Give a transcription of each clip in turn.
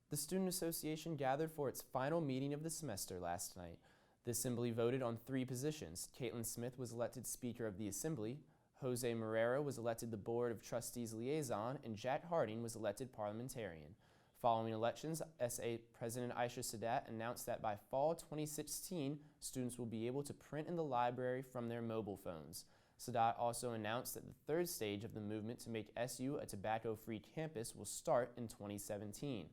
The Student Association gathered for its final meeting of the semester last night. The Assembly voted on 3 positions. Caitlin Smith was elected Speaker of the Assembly, Jose Marrero was elected the Board of Trustees Liaison, and Jack Harding was elected Parliamentarian. Following elections, SA President Aisha Sadat announced that by fall 2016, students will be able to print in the library from their mobile phones. Sadat also announced that the 3rd stage of the movement to make SU a tobacco-free campus will start in 2017.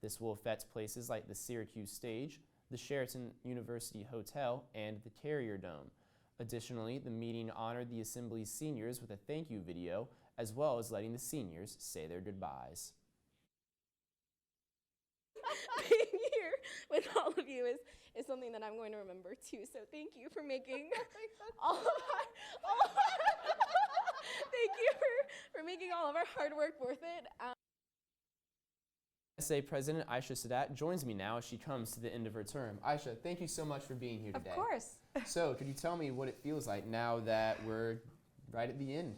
This will affect places like the Syracuse Stage, the Sheraton University Hotel, and the Carrier Dome. Additionally, the meeting honored the Assembly's seniors with a thank you video, as well as letting the seniors say their goodbyes. Being here with all of you is something that I'm going to remember too. So thank you for making thank you for making all of our hard work worth it. SA President Aisha Sadat joins me now as she comes to the end of her term. Aisha, thank you so much for being here today. Of course. So, could you tell me what it feels like now that we're right at the end?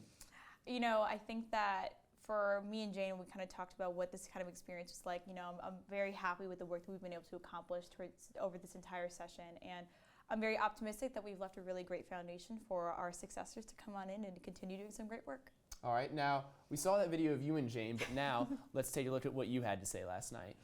You know, I think that for me and Jane, we kind of talked about what this kind of experience was like. You know, I'm very happy with the work that we've been able to accomplish over this entire session, and I'm very optimistic that we've left a really great foundation for our successors to come on in and continue doing some great work. All right, now, we saw that video of you and Jane, but now let's take a look at what you had to say last night.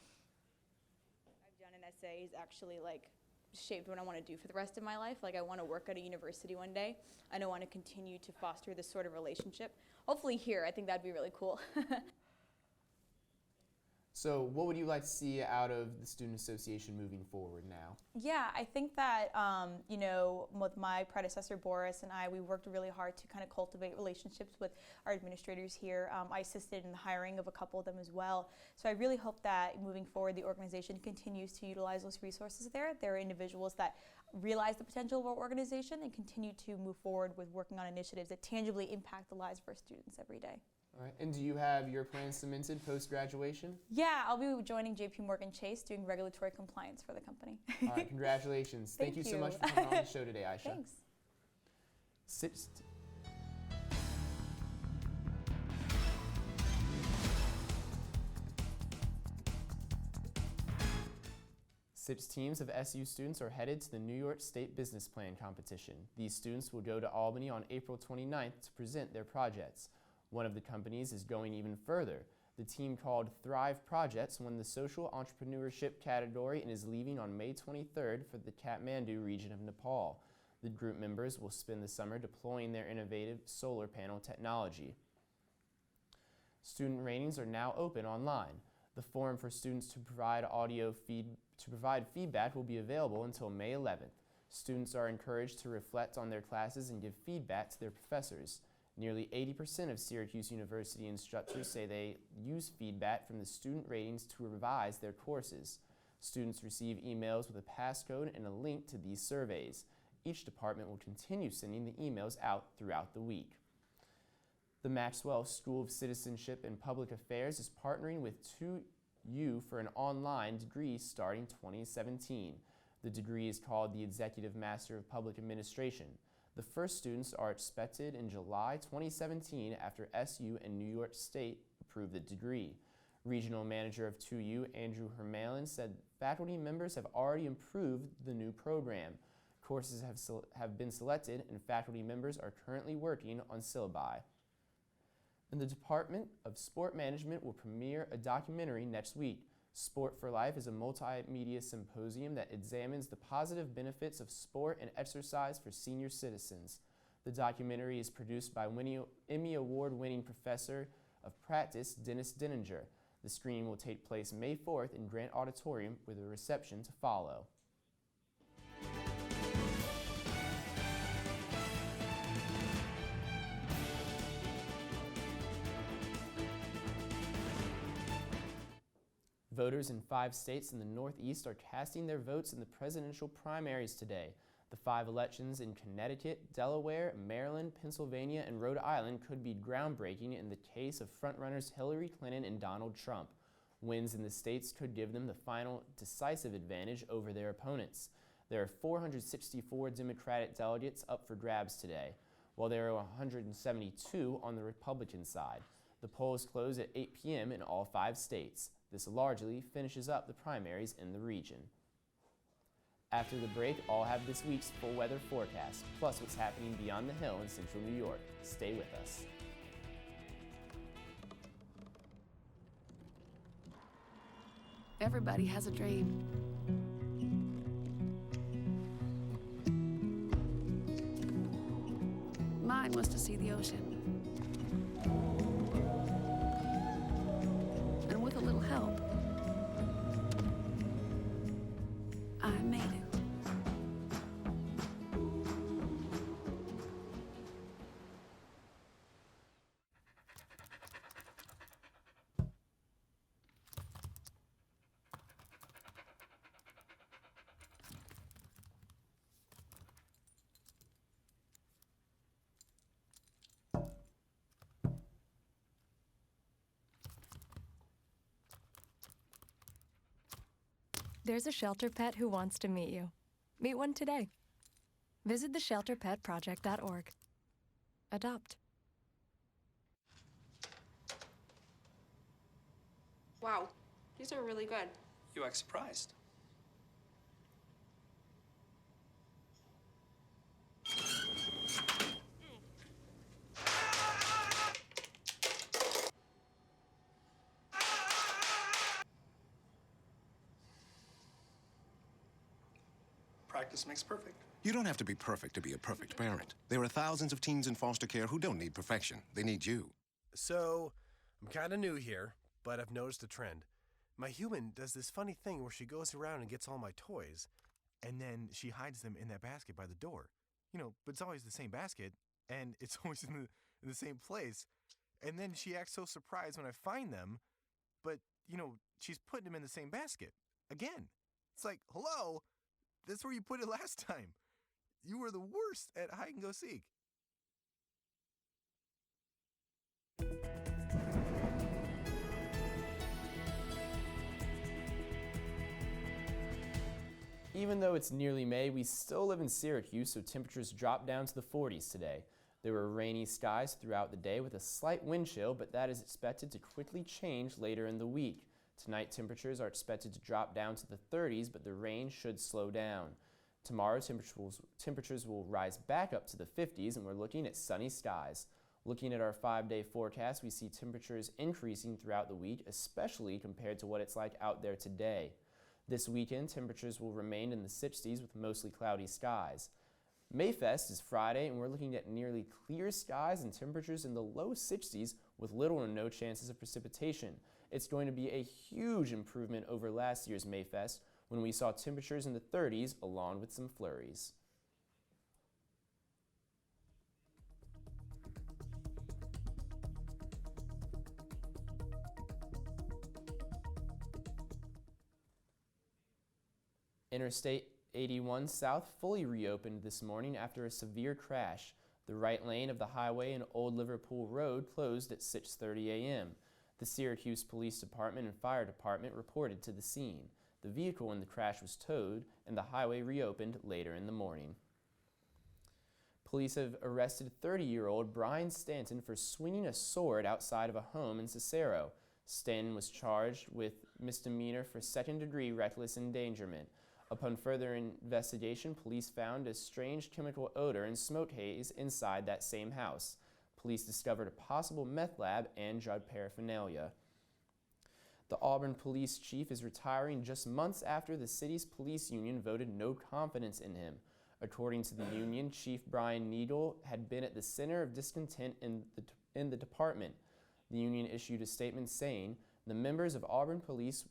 I've done an essay is actually like shaped what I want to do for the rest of my life. Like I want to work at a university one day, and I want to continue to foster this sort of relationship. Hopefully here, I think that'd be really cool. So what would you like to see out of the Student Association moving forward now? Yeah, I think that, you know, with my predecessor Boris and I, we worked really hard to kind of cultivate relationships with our administrators here. I assisted in the hiring of a couple of them as well. So I really hope that moving forward, the organization continues to utilize those resources there. There are individuals that realize the potential of our organization and continue to move forward with working on initiatives that tangibly impact the lives of our students every day. All right, and do you have your plans cemented post-graduation? Yeah, I'll be joining JP Chase doing regulatory compliance for the company. All right, congratulations. Thank you so much for coming on the show today, Aisha. Thanks. Six teams of SU students are headed to the New York State Business Plan competition. These students will go to Albany on April 29th to present their projects. One of the companies is going even further. The team called Thrive Projects won the social entrepreneurship category and is leaving on May 23rd for the Kathmandu region of Nepal. The group members will spend the summer deploying their innovative solar panel technology. Student ratings are now open online. The forum for students to provide feedback will be available until May 11th. Students are encouraged to reflect on their classes and give feedback to their professors. Nearly 80% of Syracuse University instructors say they use feedback from the student ratings to revise their courses. Students receive emails with a passcode and a link to these surveys. Each department will continue sending the emails out throughout the week. The Maxwell School of Citizenship and Public Affairs is partnering with 2U for an online degree starting 2017. The degree is called the Executive Master of Public Administration. The first students are expected in July 2017 after SU and New York State approve the degree. Regional Manager of 2U, Andrew Hermalin, said faculty members have already approved the new program. Courses have been selected and faculty members are currently working on syllabi. And the Department of Sport Management will premiere a documentary next week. Sport for Life is a multimedia symposium that examines the positive benefits of sport and exercise for senior citizens. The documentary is produced by Emmy Award-winning professor of practice Dennis Denninger. The screening will take place May 4th in Grant Auditorium with a reception to follow. Voters in 5 states in the Northeast are casting their votes in the presidential primaries today. The 5 elections in Connecticut, Delaware, Maryland, Pennsylvania, and Rhode Island could be groundbreaking in the case of frontrunners Hillary Clinton and Donald Trump. Wins in the states could give them the final decisive advantage over their opponents. There are 464 Democratic delegates up for grabs today, while there are 172 on the Republican side. The polls close at 8 p.m. in all 5 states. This largely finishes up the primaries in the region. After the break, I'll have this week's full weather forecast, plus what's happening beyond the hill in central New York. Stay with us. Everybody has a dream. Mine was to see the ocean. And with a little help, I made it. There's a shelter pet who wants to meet you. Meet one today. Visit theshelterpetproject.org. Adopt. Wow, these are really good. You act surprised. Practice makes perfect. You don't have to be perfect to be a perfect parent. There are thousands of teens in foster care who don't need perfection. They need you. So, I'm kind of new here, but I've noticed a trend. My human does this funny thing where she goes around and gets all my toys, and then she hides them in that basket by the door. You know, but it's always the same basket, and it's always in the same place. And then she acts so surprised when I find them, but, you know, she's putting them in the same basket. Again. It's like, hello? That's where you put it last time. You were the worst at hide and go seek. Even though it's nearly May, we still live in Syracuse, so temperatures dropped down to the 40s today. There were rainy skies throughout the day with a slight wind chill, but that is expected to quickly change later in the week. Tonight, temperatures are expected to drop down to the 30s, but the rain should slow down. Tomorrow, temperatures will rise back up to the 50s, and we're looking at sunny skies. Looking at our 5-day forecast, we see temperatures increasing throughout the week, especially compared to what it's like out there today. This weekend, temperatures will remain in the 60s with mostly cloudy skies. Mayfest is Friday, and we're looking at nearly clear skies and temperatures in the low 60s with little or no chances of precipitation. It's going to be a huge improvement over last year's Mayfest, when we saw temperatures in the 30s along with some flurries. Interstate 81 South fully reopened this morning after a severe crash. The right lane of the highway and Old Liverpool Road closed at 6:30 a.m. The Syracuse Police Department and Fire Department reported to the scene. The vehicle in the crash was towed, and the highway reopened later in the morning. Police have arrested 30-year-old Brian Stanton for swinging a sword outside of a home in Cicero. Stanton was charged with misdemeanor for second-degree reckless endangerment. Upon further investigation, police found a strange chemical odor and smoke haze inside that same house. Police discovered a possible meth lab and drug paraphernalia. The Auburn police chief is retiring just months after the city's police union voted no confidence in him. According to the union, Chief Brian Needle had been at the center of discontent in the department. The union issued a statement saying, "The members of Auburn Police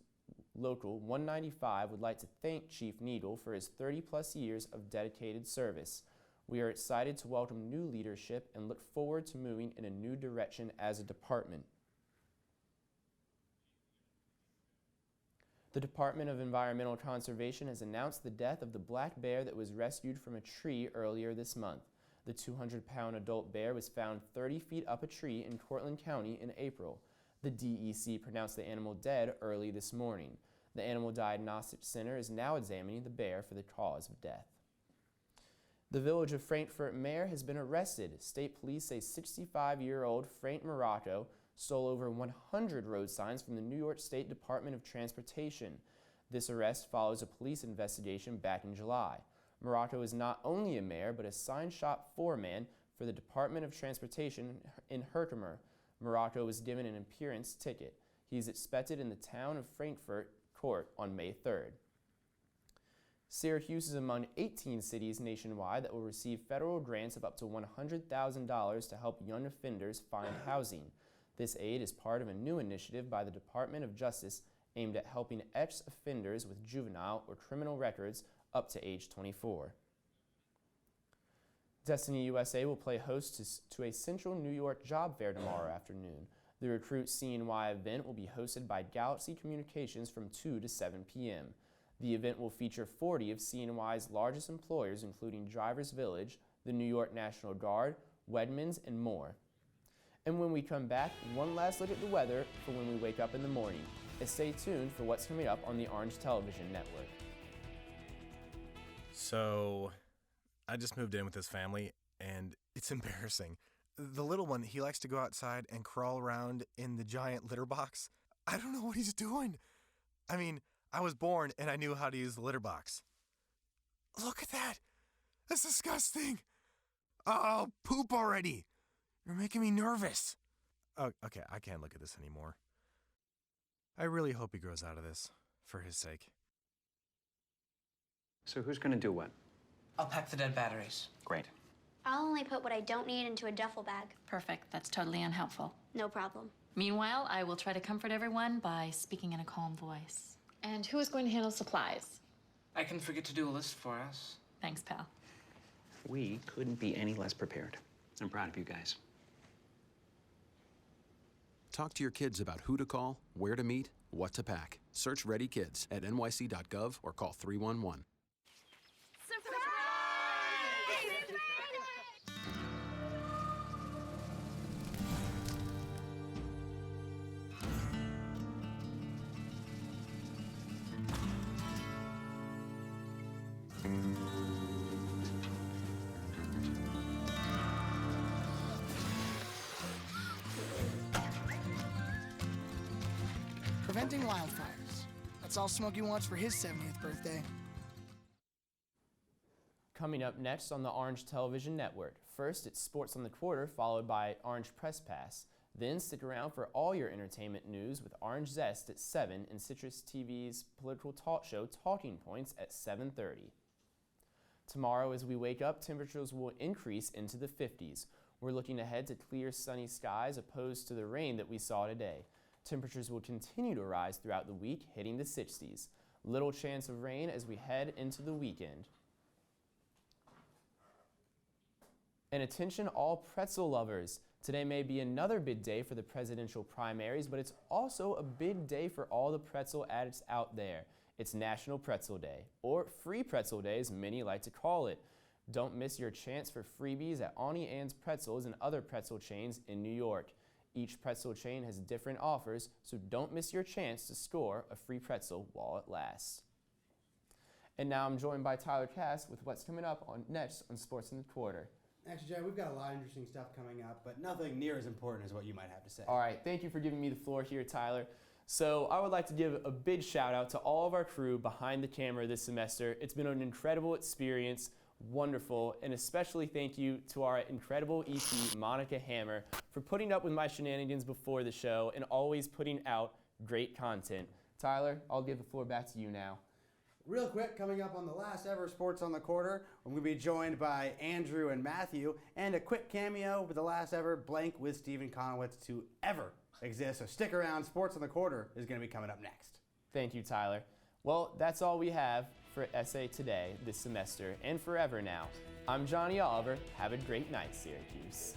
Local 195 would like to thank Chief Needle for his 30-plus years of dedicated service. We are excited to welcome new leadership and look forward to moving in a new direction as a department." The Department of Environmental Conservation has announced the death of the black bear that was rescued from a tree earlier this month. The 200-pound adult bear was found 30 feet up a tree in Cortland County in April. The DEC pronounced the animal dead early this morning. The Animal Diagnostic Center is now examining the bear for the cause of death. The village of Frankfort Mayor has been arrested. State police say 65-year-old Frank Morocco stole over 100 road signs from the New York State Department of Transportation. This arrest follows a police investigation back in July. Morato is not only a mayor, but a sign shop foreman for the Department of Transportation in Herkimer. Morato was given an appearance ticket. He is expected in the town of Frankfort court on May 3rd. Syracuse is among 18 cities nationwide that will receive federal grants of up to $100,000 to help young offenders find housing. This aid is part of a new initiative by the Department of Justice aimed at helping ex-offenders with juvenile or criminal records up to age 24. Destiny USA will play host to a Central New York job fair tomorrow afternoon. The Recruit CNY event will be hosted by Galaxy Communications from 2 to 7 p.m. The event will feature 40 of CNY's largest employers, including Drivers Village, the New York National Guard, Wegmans, and more. And when we come back, one last look at the weather for when we wake up in the morning. And stay tuned for what's coming up on the Orange Television Network. So, I just moved in with this family, and it's embarrassing. The little one, he likes to go outside and crawl around in the giant litter box. I don't know what he's doing. I mean, I was born and I knew how to use the litter box. Look at that. That's disgusting. Oh, poop already. You're making me nervous. Oh, okay, I can't look at this anymore. I really hope he grows out of this, for his sake. So who's going to do what? I'll pack the dead batteries. Great. I'll only put what I don't need into a duffel bag. Perfect. That's totally unhelpful. No problem. Meanwhile, I will try to comfort everyone by speaking in a calm voice. And who is going to handle supplies? I can forget to do a list for us. Thanks, pal. We couldn't be any less prepared. I'm proud of you guys. Talk to your kids about who to call, where to meet, what to pack. Search Ready Kids at nyc.gov or call 311. Preventing wildfires. That's all Smokey wants for his 70th birthday. Coming up next on the Orange Television Network. First, it's Sports on the Quarter, followed by Orange Press Pass. Then stick around for all your entertainment news with Orange Zest at 7 and CitrusTV's political talk show Talking Points at 7:30. Tomorrow, as we wake up, temperatures will increase into the 50s. We're looking ahead to clear, sunny skies opposed to the rain that we saw today. Temperatures will continue to rise throughout the week, hitting the 60s. Little chance of rain as we head into the weekend. And attention all pretzel lovers. Today may be another big day for the presidential primaries, but it's also a big day for all the pretzel addicts out there. It's National Pretzel Day, or Free Pretzel Day as many like to call it. Don't miss your chance for freebies at Auntie Anne's Pretzels and other pretzel chains in New York. Each pretzel chain has different offers, so don't miss your chance to score a free pretzel while it lasts. And now I'm joined by Tyler Cass with what's coming up next on Sports in the Quarter. Actually, Jay, we've got a lot of interesting stuff coming up, but nothing near as important as what you might have to say. All right, thank you for giving me the floor here, Tyler. So I would like to give a big shout out to all of our crew behind the camera this semester. It's been an incredible experience. Wonderful, and especially thank you to our incredible EP, Monica Hammer, for putting up with my shenanigans before the show and always putting out great content. Tyler, I'll give the floor back to you now. Real quick, coming up on the last ever Sports on the Quarter, I'm going to be joined by Andrew and Matthew, and a quick cameo with the last ever blank with Stephen Conowitz to ever exist. So stick around, Sports on the Quarter is going to be coming up next. Thank you, Tyler. Well, that's all we have for Essay Today this semester and forever now. I'm Johnny Oliver. Have a great night, Syracuse.